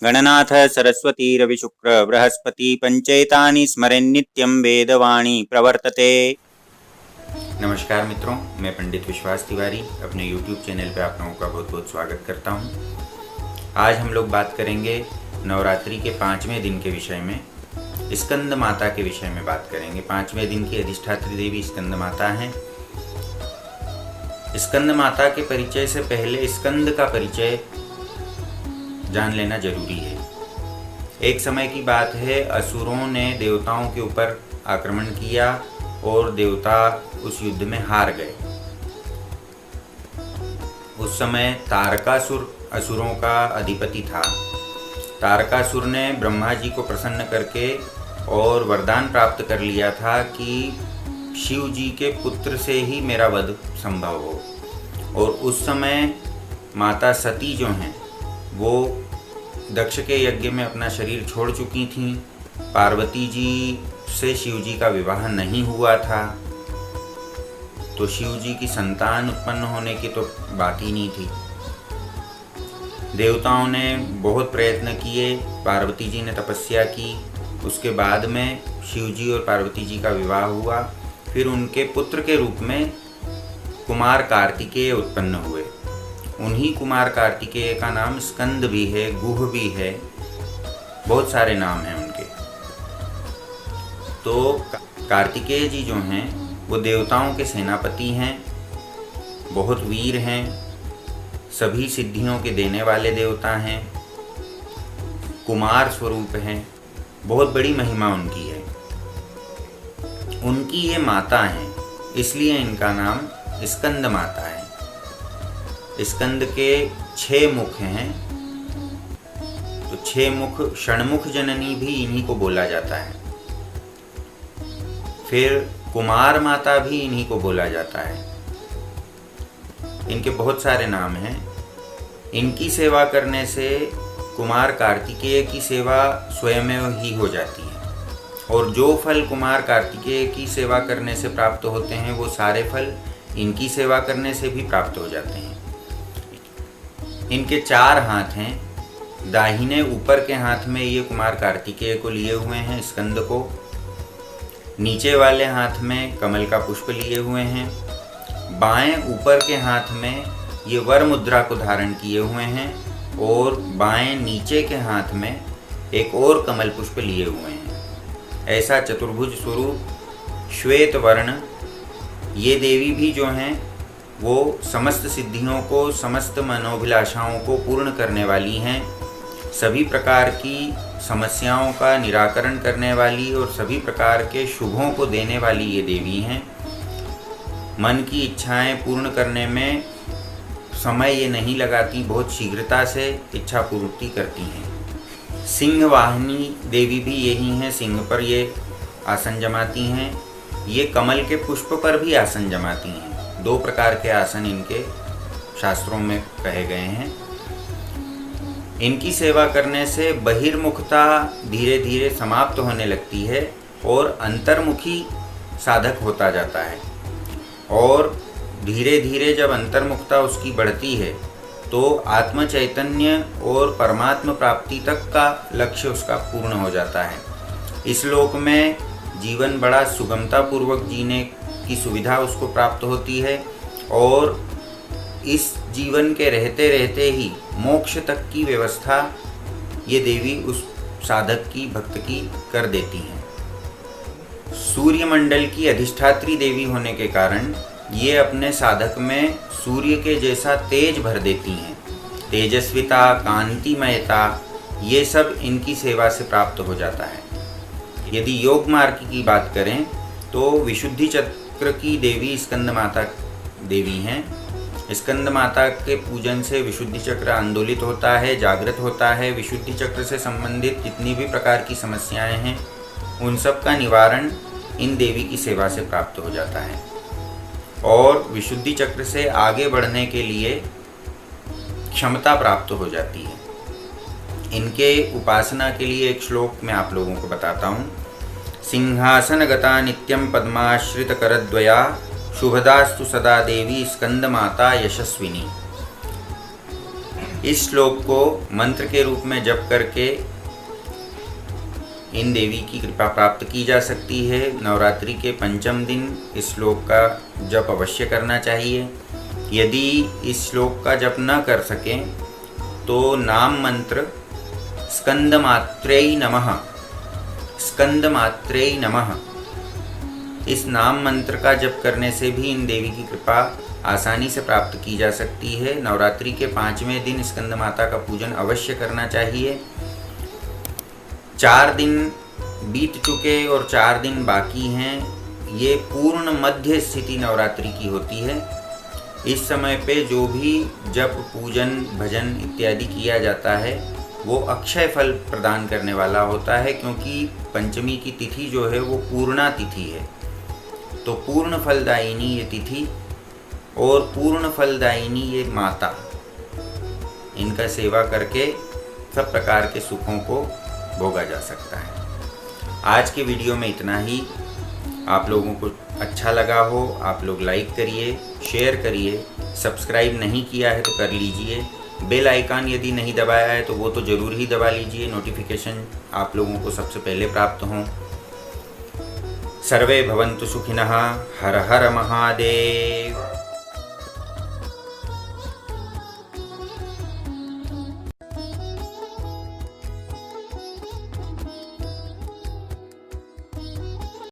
गणनाथ सरस्वती रविशुक्र बृहस्पति पंचैतानि स्मरेन्नित्यं वेदवाणी प्रवर्तते। नमस्कार मित्रों, मैं पंडित विश्वास तिवारी अपने YouTube चैनल पे आप लोगों का बहुत बहुत स्वागत करता हूँ। आज हम लोग बात करेंगे नवरात्रि के 5वें दिन के विषय में, स्कंद माता के विषय में बात करेंगे। 5वें दिन की अधिष्ठात्री देवी स्कंद माता हैं। स्कंद माता के परिचय से पहले स्कंद का परिचय जान लेना जरूरी है। एक समय की बात है, असुरों ने देवताओं के ऊपर आक्रमण किया और देवता उस युद्ध में हार गए। उस समय तारकासुर असुरों का अधिपति था। तारकासुर ने ब्रह्मा जी को प्रसन्न करके और वरदान प्राप्त कर लिया था कि शिव जी के पुत्र से ही मेरा वध संभव हो। और उस समय माता सती जो हैं वो दक्ष के यज्ञ में अपना शरीर छोड़ चुकी थीं। पार्वती जी से शिव जी का विवाह नहीं हुआ था, तो शिव जी की संतान उत्पन्न होने की तो बात ही नहीं थी। देवताओं ने बहुत प्रयत्न किए, पार्वती जी ने तपस्या की। उसके बाद में शिव जी और पार्वती जी का विवाह हुआ। फिर उनके पुत्र के रूप में कुमार कार्तिकेय उत्पन्न हुए। उन्हीं कुमार कार्तिकेय का नाम स्कंद भी है, गुह भी है, बहुत सारे नाम हैं उनके। तो कार्तिकेय जी जो हैं वो देवताओं के सेनापति हैं, बहुत वीर हैं, सभी सिद्धियों के देने वाले देवता हैं, कुमार स्वरूप हैं, बहुत बड़ी महिमा उनकी है। उनकी ये माता हैं, इसलिए इनका नाम स्कंद माता है। स्कंद के 6 मुख हैं, तो 6 मुख षण्मुख जननी भी इन्हीं को बोला जाता है। फिर कुमार माता भी इन्हीं को बोला जाता है। इनके बहुत सारे नाम हैं। इनकी सेवा करने से कुमार कार्तिकेय की सेवा स्वयं ही हो जाती है, और जो फल कुमार कार्तिकेय की सेवा करने से प्राप्त होते हैं वो सारे फल इनकी सेवा करने से भी प्राप्त हो जाते हैं। इनके 4 हाथ हैं। दाहिने ऊपर के हाथ में ये कुमार कार्तिकेय को लिए हुए हैं, स्कंद को। नीचे वाले हाथ में कमल का पुष्प लिए हुए हैं। बाएं ऊपर के हाथ में ये वर मुद्रा को धारण किए हुए हैं, और बाएं नीचे के हाथ में एक और कमल पुष्प लिए हुए हैं। ऐसा चतुर्भुज स्वरूप, श्वेत वर्ण, ये देवी भी जो हैं वो समस्त सिद्धियों को, समस्त मनोभिलाषाओं को पूर्ण करने वाली हैं। सभी प्रकार की समस्याओं का निराकरण करने वाली और सभी प्रकार के शुभों को देने वाली ये देवी हैं। मन की इच्छाएं पूर्ण करने में समय ये नहीं लगाती, बहुत शीघ्रता से इच्छा पूर्ति करती हैं। सिंह वाहिनी देवी भी यही हैं, सिंह पर ये आसन जमाती हैं। ये कमल के पुष्प पर भी आसन जमाती हैं। 2 प्रकार के आसन इनके शास्त्रों में कहे गए हैं। इनकी सेवा करने से बहिर्मुखता धीरे धीरे समाप्त होने लगती है और अंतर्मुखी साधक होता जाता है। और धीरे धीरे जब अंतर्मुखता उसकी बढ़ती है तो आत्म चैतन्य और परमात्म प्राप्ति तक का लक्ष्य उसका पूर्ण हो जाता है। इस लोक में जीवन बड़ा सुगमता पूर्वक जीने की सुविधा उसको प्राप्त होती है, और इस जीवन के रहते रहते ही मोक्ष तक की व्यवस्था ये देवी उस साधक की, भक्त की कर देती हैं। सूर्यमंडल की अधिष्ठात्री देवी होने के कारण ये अपने साधक में सूर्य के जैसा तेज भर देती हैं। तेजस्विता, कांतिमयता, ये सब इनकी सेवा से प्राप्त हो जाता है। यदि योग मार्ग की बात करें तो विशुद्धि चक्र की देवी स्कंद माता देवी हैं। स्कंद माता के पूजन से विशुद्धि चक्र आंदोलित होता है, जागृत होता है। विशुद्धि चक्र से संबंधित जितनी भी प्रकार की समस्याएं हैं उन सब का निवारण इन देवी की सेवा से प्राप्त हो जाता है, और विशुद्धि चक्र से आगे बढ़ने के लिए क्षमता प्राप्त हो जाती है। इनके उपासना के लिए एक श्लोक मैं आप लोगों को बताता हूँ। सिंहासन गता नित्यं पद्माश्रित करद्वया शुभदास्तु सदा देवी स्कंद माता यशस्विनी। इस श्लोक को मंत्र के रूप में जप करके इन देवी की कृपा प्राप्त की जा सकती है। नवरात्रि के पंचम दिन इस श्लोक का जप अवश्य करना चाहिए। यदि इस श्लोक का जप न कर सकें तो नाम मंत्र स्कंदमात्रेय नमः, स्कंदमात्रेय नमः, इस नाम मंत्र का जप करने से भी इन देवी की कृपा आसानी से प्राप्त की जा सकती है। नवरात्रि के 5वें दिन स्कंद माता का पूजन अवश्य करना चाहिए। 4 दिन बीत चुके और 4 दिन बाकी हैं। ये पूर्ण मध्य स्थिति नवरात्रि की होती है। इस समय पे जो भी जप पूजन भजन इत्यादि किया जाता है वो अक्षय फल प्रदान करने वाला होता है, क्योंकि पंचमी की तिथि जो है वो पूर्णा तिथि है। तो पूर्ण फलदायिनी ये तिथि और पूर्ण फलदायिनी ये माता, इनका सेवा करके सब प्रकार के सुखों को भोगा जा सकता है। आज के वीडियो में इतना ही। आप लोगों को अच्छा लगा हो आप लोग लाइक करिए, शेयर करिए, सब्सक्राइब नहीं किया है तो कर लीजिए। बेल आइकन यदि नहीं दबाया है तो वो तो ज़रूर ही दबा लीजिए, नोटिफिकेशन आप लोगों को सबसे पहले प्राप्त हों। सर्वे भवन्तु सुखिनः। हर हर महादेव।